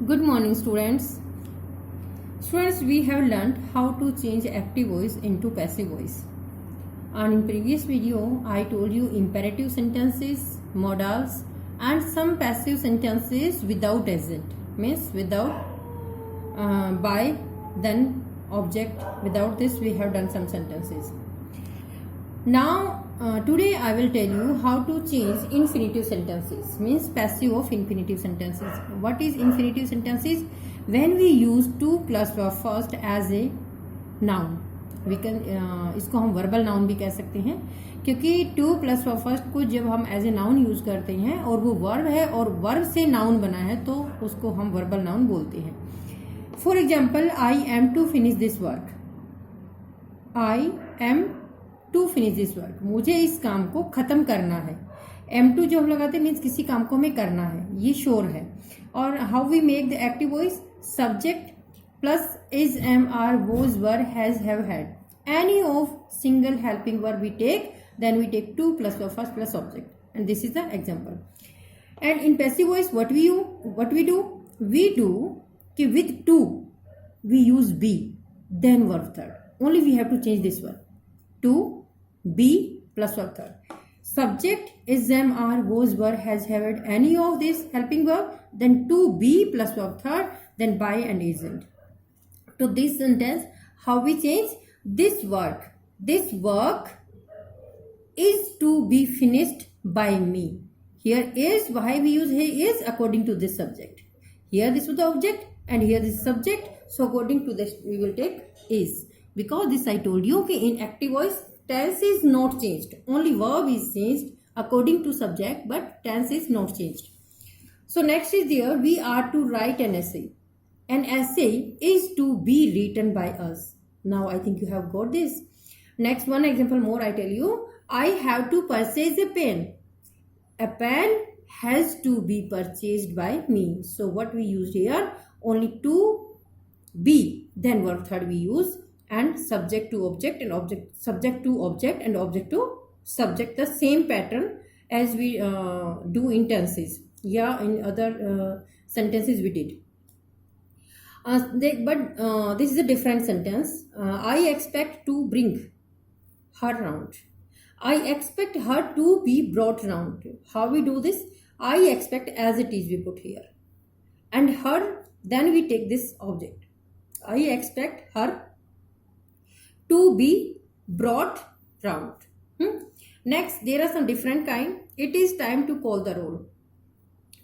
Good morning, students. Students, we have learned how to change active voice into passive voice. And in previous video, I told you imperative sentences, modals, and some passive sentences without agent, means without by, then, object. Without this, we have done some sentences. Now, today I will tell you how to change infinitive sentences, means passive of infinitive sentences. What is infinitive sentences? When we use to plus verb first as a noun. We can इसको हम verbal noun भी कह सकते हैं, क्योंकि to plus verb first को जब हम एज ए नाउन यूज करते हैं और वो वर्ब है और वर्ब से नाउन बना है तो उसको हम वर्बल नाउन बोलते हैं. For example, I am to finish this work. I am to finish this work, मुझे इस काम को खत्म करना है. एम टू जो हम लगाते हैं मीन्स किसी काम को हमें करना है, ये श्योर है. और how we make the active voice? Subject plus is am are was were has have had. Any of single helping verb we take, then we take to plus verb first plus object, and this is the example. And in passive voice what we do कि with to we use be, then verb third. Only we have to change this one. To be plus verb third. Subject is, am, are, was, were, has, have, had, any of this helping verb, then to be plus verb third, then by and isn't. To this sentence, how we change? This work is to be finished by me. Here is, why we use here is according to this subject. Here this is the object and here this is subject. So according to this we will take is. Because this I told you कि in active voice tense is not changed, only verb is changed according to subject, but tense is not changed. So next is there, we are to write an essay. An essay is to be written by us. Now I think you have got this. Next one example more I tell you, I have to purchase a pen. A pen has to be purchased by me. So what we used here? Only to be, then verb third we use, and subject to object and object, subject to object and object to subject. The same pattern as we do in tenses. Yeah, in other sentences we did. But this is a different sentence. I expect to bring her round. I expect her to be brought round. How we do this? I expect as it is we put here. And her, then we take this object. I expect her to be brought round. Next, there are some different kind. It is time to call the roll.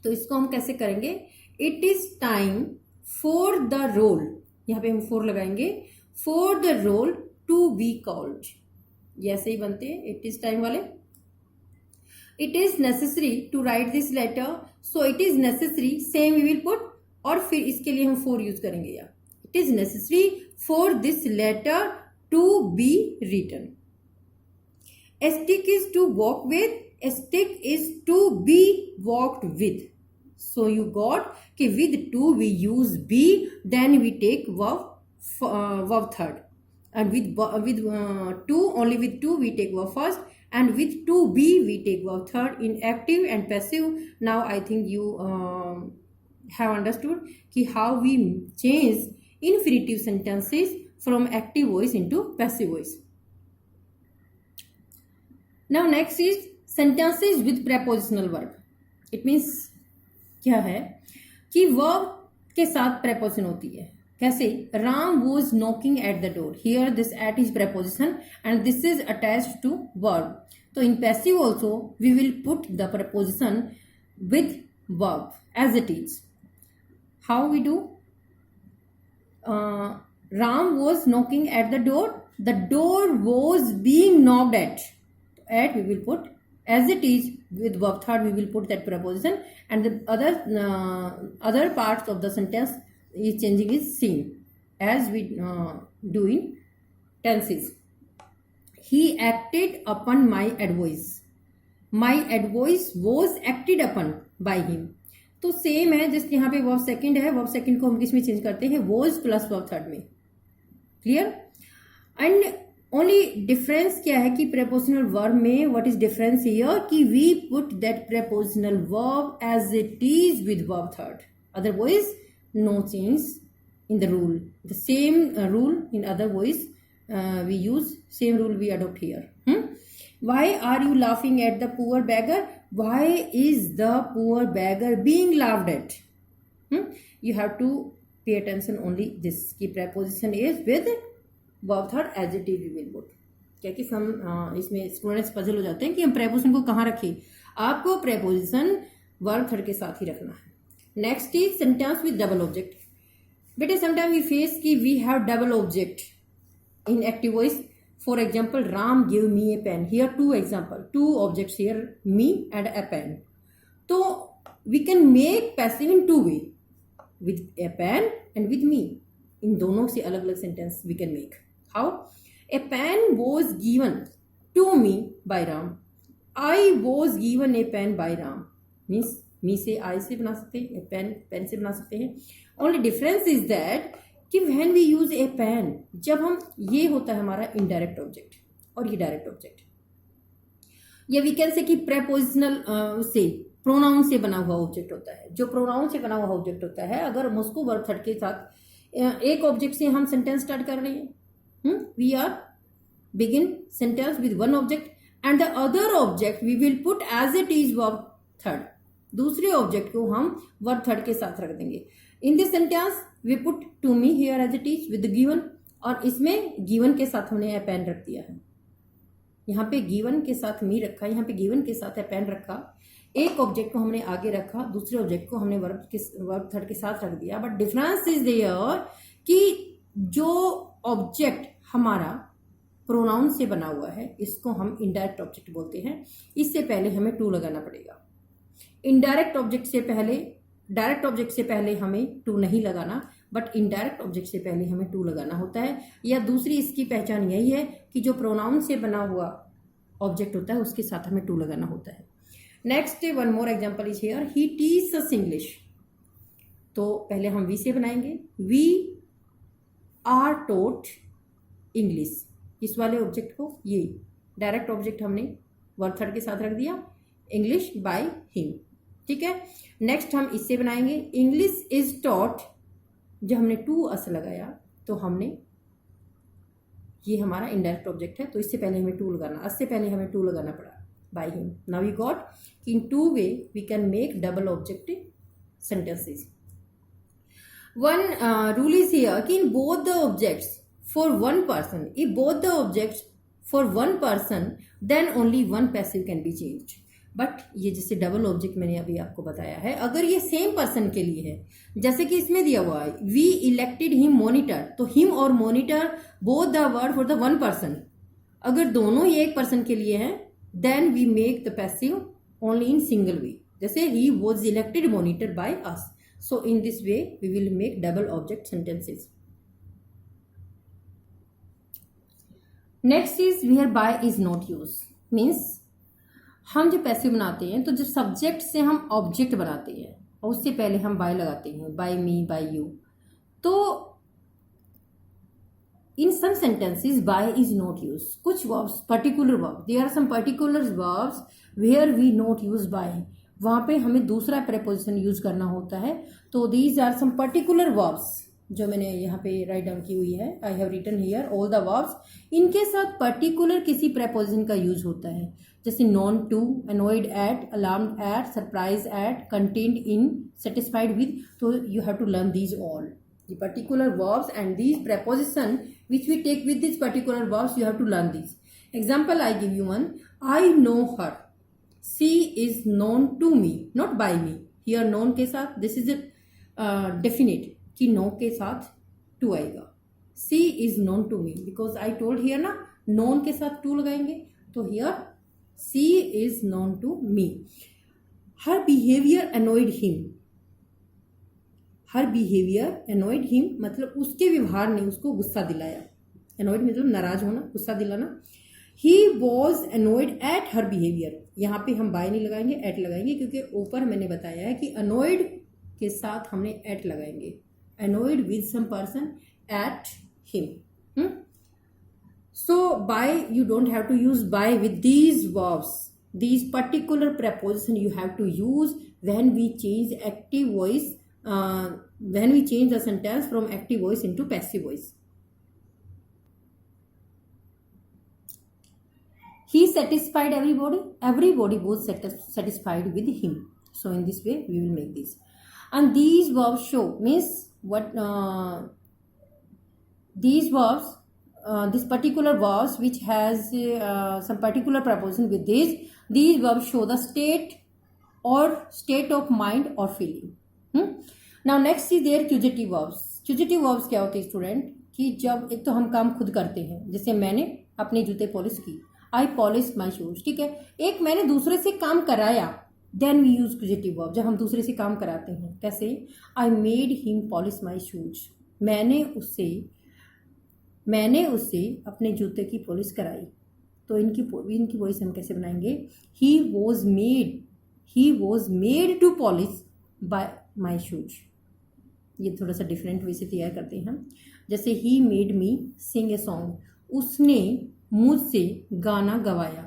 तो इसको हम कैसे करेंगे? It is time for the roll. यहाँ पे हम for लगाएंगे. For the roll to be called. ये ऐसे ही बनते हैं it is time वाले. It is necessary to write this letter. So it is necessary, same we will put, और फिर इसके लिए हम for use करेंगे यहाँ. It is necessary for this letter to be written. A stick is to walk with. A stick is to be walked with. So you got कि with to we use be, then we take verb third, and with to, only with to we take verb first, and with to be we take verb third in active and passive. Now I think you have understood कि how we change infinitive sentences from active voice into passive voice. Now next is sentences with prepositional verb. It means क्या है कि verb के साथ preposition होती है. कैसे? Ram was knocking at the door. Here this at is preposition and this is attached to verb. So in passive also we will put the preposition with verb as it is. How we do? Ram was knocking at the door. The door was being knocked at. At we will put as it is with verb third we will put that preposition, and the other parts of the sentence is changing is seen as we do in tenses. He acted upon my advice. My advice was acted upon by him. तो same है, just यहाँ पे verb second है, verb second को हम किस में change करते हैं? वॉज प्लस वर्ब थर्ड में. क्लियर? एंड ओनली डिफरेंस क्या है कि प्रेपोजिशनल वर्ब में व्हाट इज डिफरेंस हियर कि we put that prepositional verb as it is with verb third. Otherwise no change in the rule. The same rule in other voice we use, same rule we adopt here. Why are you laughing at the poor beggar? Why is the poor beggar being laughed at? You have to pay attention only this. की preposition is with verb third adjective we will put. क्या कि हम इसमें students puzzle हो जाते हैं कि हम preposition को कहाँ रखें. आपको preposition verb third के साथ ही रखना है. Next is sentence with double object. बेटे sometimes we face कि we have double object in active voice. For example, Ram gave me a pen. Here two example, two objects here, me and a pen. So we can make passive in two way, with a pen and with me. इन दोनों से अलग अलग sentence we can make. How? A pen was given to me by Ram. I was given a pen by Ram. Means me से I से बना सकते हैं, pen से बना सकते हैं. Only difference is that कि when we use a pen, जब हम, ये होता है हमारा indirect object और ये direct object, या we can say कि prepositional से pronoun से बना हुआ object होता है. जो pronoun से बना हुआ object होता है, अगर हम उसको verb third के साथ एक object से हम sentence start कर रहे हैं, we are begin sentence with one object and the other object we will put as it is verb third. दूसरे object को हम verb third के साथ रख देंगे. In this sentence we put to me here as it is with the given, और इसमें given के साथ हमने a pen रख दिया है. यहाँ पे given के साथ me रखा, यहाँ पे given के साथ a pen रखा. एक ऑब्जेक्ट को हमने आगे रखा, दूसरे ऑब्जेक्ट को हमने वर्ब थर्ड के साथ रख दिया. बट डिफरेंस इज देयर कि जो ऑब्जेक्ट हमारा प्रोनाउन से बना हुआ है, इसको हम इनडायरेक्ट ऑब्जेक्ट बोलते हैं. इससे पहले हमें टू लगाना पड़ेगा. इनडायरेक्ट ऑब्जेक्ट से पहले, डायरेक्ट ऑब्जेक्ट से पहले हमें टू नहीं लगाना, बट इनडायरेक्ट ऑब्जेक्ट से पहले हमें टू लगाना होता है. या दूसरी इसकी पहचान यही है कि जो प्रोनाउन से बना हुआ ऑब्जेक्ट होता है उसके साथ हमें टू लगाना होता है. Next one more example is here, he teach us English. तो पहले हम वी से बनाएंगे. We are taught English. इस वाले ऑब्जेक्ट को, ये डायरेक्ट ऑब्जेक्ट हमने वर्ब थर्ड के साथ रख दिया, इंग्लिश बाय हिम. ठीक है. नेक्स्ट हम इससे बनाएंगे, इंग्लिश इज टॉट. जब हमने टू अस लगाया तो हमने, ये हमारा इनडायरेक्ट ऑब्जेक्ट है तो इससे पहले हमें टू लगाना, अस से पहले हमें टू लगाना पड़ा by him. Now we got in two way we can make double object sentences. One rule is here कि in both the objects for one person, if both the objects for one person then only one passive can be changed. But ये जैसे double object मैंने अभी आपको बताया है, अगर ये सेम पर्सन के लिए है, जैसे कि इसमें दिया हुआ है वी इलेक्टेड हिम मॉनिटर, तो हिम और monitor both the word for the one person. अगर दोनों ही एक पर्सन के लिए हैं then we make the passive only in single way. जैसे he was elected monitor by us. So in this way we will make double object sentences. Next is where by is not used. Means हम जो passive बनाते हैं तो जो subject से हम object बनाते हैं और उससे पहले हम by लगाते हैं, by me, by you. तो in some sentences by is not used. कुछ verbs, particular verb, there are some particular verbs where we not use by. वहाँ पे हमें दूसरा preposition यूज करना होता है. तो these are some particular verbs जो मैंने यहाँ पे राइट डाउन की हुई है. I have written here all the verbs. इनके साथ particular किसी preposition का यूज होता है, जैसे known to, annoyed at, alarmed at, surprised at, contained in, satisfied with. तो you have to learn these all. The particular verbs and these preposition which we take with these particular verbs, you have to learn these. Example I give you one. I know her. She is known to me, not by me. Here known के साथ, this is a definite कि know के साथ to आएगा. She is known to me because I told here ना known के साथ to लगाएंगे, तो here she is known to me. Her behavior annoyed him. Her behaviour annoyed him मतलब उसके व्यवहार ने उसको गुस्सा दिलाया. annoyed मतलब नाराज होना, गुस्सा दिलाना. he was annoyed at her behavior. यहाँ पे हम by नहीं लगाएंगे, at लगाएंगे, क्योंकि ऊपर मैंने बताया है कि annoyed के साथ हमने at लगाएंगे. annoyed with some person at him. So by you don't have to use by with these verbs. These particular preposition you have to use when we change active voice when we change the sentence from active voice into passive voice. He satisfied everybody. Everybody was satisfied with him. So in this way we will make this. And these verbs show means what these verbs, this particular verbs which has some particular preposition with these verbs show the state or state of mind or feeling. Now next is their accusative verbs. Accusative verbs क्या होते हैं student, कि जब एक तो हम काम खुद करते हैं, जैसे मैंने अपने जूते पॉलिश की, आई पॉलिश माई शूज, ठीक है. एक मैंने दूसरे से काम कराया, then we use accusative verb. जब हम दूसरे से काम कराते हैं, कैसे, I made him polish my shoes, मैंने उससे अपने जूते की पॉलिश कराई. तो इनकी वॉइस हम कैसे बनाएंगे, he was made to polish by my shoes. ये थोड़ा सा डिफरेंट वे से तैयार करते हैं हम. जैसे he made me Singh a song, उसने मुझसे गाना गवाया.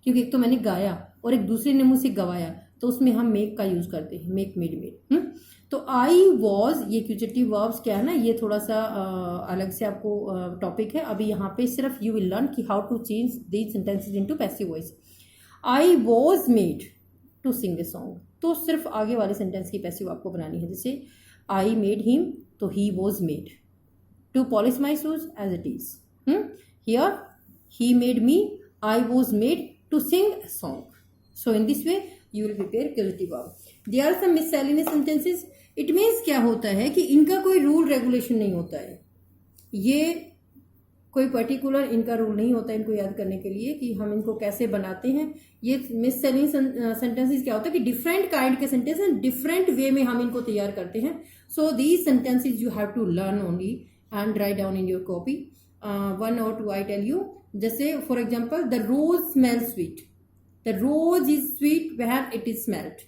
क्योंकि एक तो मैंने गाया और एक दूसरे ने मुझसे गवाया, तो उसमें हम मेक का यूज करते हैं, मेड. तो आई वॉज, ये एक्यूजेटिव वर्ब्स क्या है ना, ये थोड़ा सा अलग से आपको टॉपिक है. अभी यहाँ पे सिर्फ यू विल लर्न कि how to change these sentences into passive voice. I was made to sing a song, तो सिर्फ आगे वाले सेंटेंस की पैसिव आपको बनानी है. जैसे आई मेड हिम, तो he was made to polish my shoes as it is. Here he made me, I was made to sing a song. So in this way you will prepare accusative verb. There are some miscellaneous sentences. It means क्या होता है कि इनका कोई rule regulation नहीं होता है, ये कोई पर्टिकुलर इनका रूल नहीं होता है इनको याद करने के लिए कि हम इनको कैसे बनाते हैं. ये मिससेलेनियस सेंटेंसेस क्या होता है कि डिफरेंट काइंड के सेंटेंस डिफरेंट वे में हम इनको तैयार करते हैं. So these sentences you have to learn only and write down in your copy. 1 or 2 I tell you. जैसे for example, the rose smell sweet, the rose is sweet when it is smelled.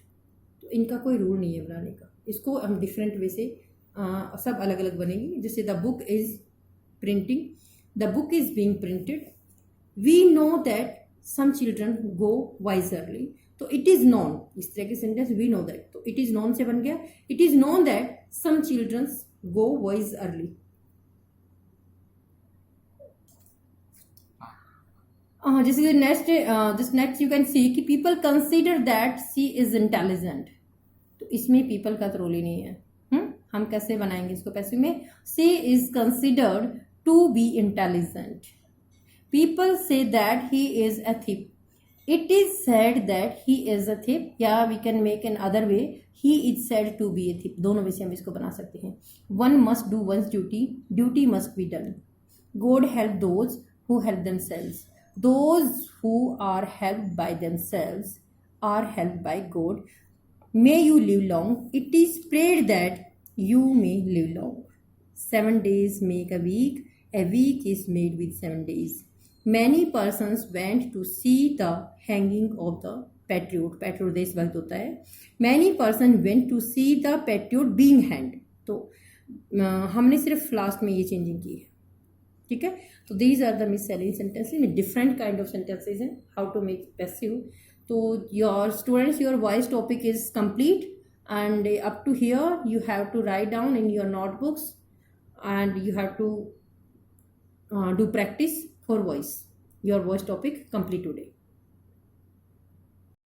तो इनका कोई rule नहीं है बनाने का, इसको हम डिफरेंट वे से सब अलग अलग बनेंगी. जैसे the book is printing, the book is being printed. We know that some children go wise early, तो इट इज नॉन, इस तरह के सेंटेंस वी नो दैट, तो इट इज नॉन से बन गया. It is known that some childrens go wise early. जैसे next you can see कि people consider that she is intelligent. तो इसमें पीपल का तो रोल ही नहीं है. हम कैसे बनाएंगे इसको पैसिव में, she is considered to be intelligent. People say that he is a thief, it is said that he is a thief, या we can make an other way, he is said to be a thief. दोनों way से हम इसको बना सकते हैं. One must do one's duty, duty must be done. God help those who help themselves, those who are helped by themselves are helped by God. May you live long. It is prayed that you may live long. 7 days make a week. A week is made with 7 days. Many persons went to see the hanging of the patriot. Patriot देशभक्त होता है. Many persons went to see the patriot being hanged. तो हमने सिर्फ last में ये changing की है, ठीक है. तो these are the miscellaneous sentences में डिफरेंट काइंड ऑफ सेंटेंसेस हैं. How to make passive. तो your students, your voice topic is complete and up to here you have to write down in your notebooks and you have to do practice for voice. Your voice topic complete today.